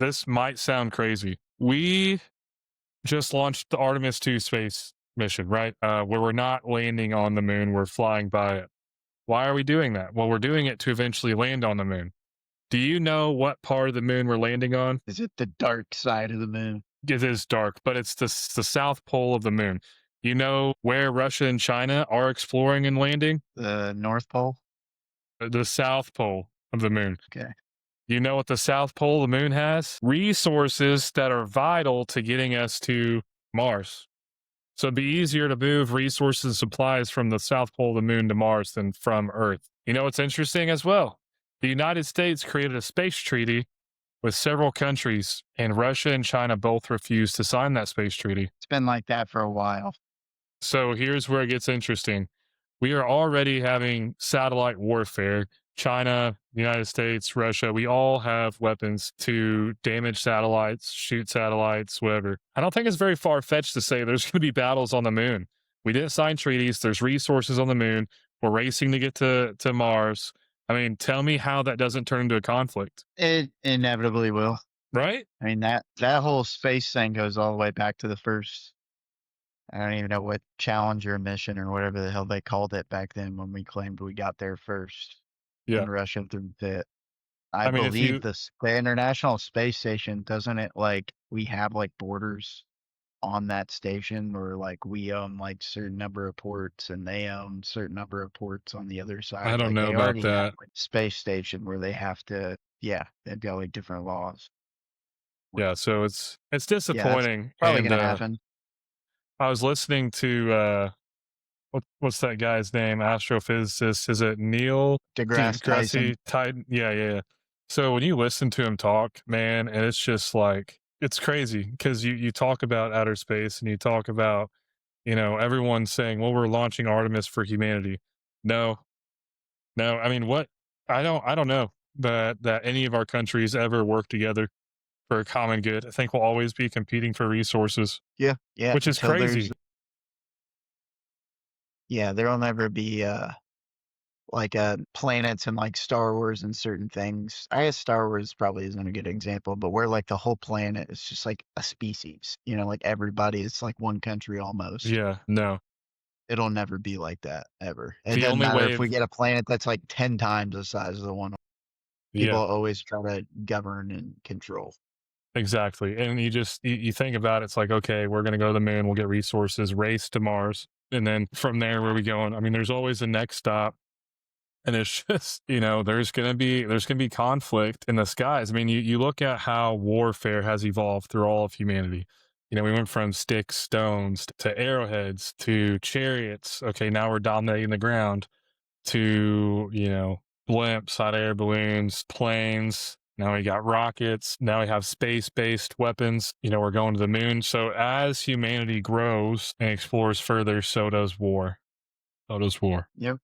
This might sound crazy. We just launched the Artemis 2 space mission, right? Where we're not landing on the moon, we're flying by it. Why are we doing that? Well, we're doing it to eventually land on the moon. Do you know what part of the moon we're landing on? Is it the dark side of the moon? It is dark, but it's the south pole of the moon. You know where Russia and China are exploring and landing? The North Pole? The south pole of the moon. Okay. You know what the south pole of the moon has? Resources that are vital to getting us to Mars. So it'd be easier to move resources and supplies from the south pole of the moon to Mars than from Earth. You know what's interesting as well? The United States created a space treaty with several countries, and Russia and China both refused to sign that space treaty. It's been like that for a while. So here's where it gets interesting. We are already having satellite warfare. China, the United States, Russia, we all have weapons to damage satellites, shoot satellites, whatever. I don't think it's very far fetched to say there's going to be battles on the moon. We didn't sign treaties. There's resources on the moon. We're racing to get to Mars. I mean, tell me how that doesn't turn into a conflict, It inevitably will. right? I mean, that whole space thing goes all the way back to the first, I don't even know what Challenger mission or whatever the hell they called it back then when we claimed we got there first Yeah. and Russia threw it. I I mean, if believe you, the International Space Station, doesn't it, like, we have, like, borders on that station, or like we own like certain number of ports and they own certain number of ports on the other I side. don't Like know they about already have that. like space station where they have to, yeah, they've got like different laws. Yeah. So it's Yeah, that's disappointing. probably And gonna happen. I was listening to what's that guy's name? Astrophysicist. Is it Neil DeGrasse Tyson. deGrasse Tyson? Yeah, yeah, yeah. So when you listen to him talk, man, and it's just like it's crazy because you talk about outer space and you talk about everyone saying, well, we're launching Artemis for humanity. No, no. I mean, what? I don't know that any of our countries ever work together for a common good. I think we'll always be competing for resources, Yeah, yeah. which is Until there's, crazy. yeah, there'll never be like planets and like Star Wars and certain things. I guess Star Wars probably isn't a good example, but where like the whole planet is just like a species, like everybody is like one country almost. Yeah, no. It'll never be like that ever. It The doesn't only matter way if we of get a planet that's like 10 times the size of the one. People yeah, always try to govern and control. exactly. And you think about it, it's like, okay, we're gonna go to the moon, we'll get resources, race to Mars, and then from there, where are we going? I mean, there's always a next stop. And it's just, there's gonna be conflict in the skies. I mean, you look at how warfare has evolved through all of humanity. We went from sticks, stones to arrowheads to chariots. Okay, now we're dominating the ground to, blimps, hot air balloons, planes. Now we got rockets. Now we have space based weapons. We're going to the moon. So as humanity grows and explores further, so does war. So does war. Yep.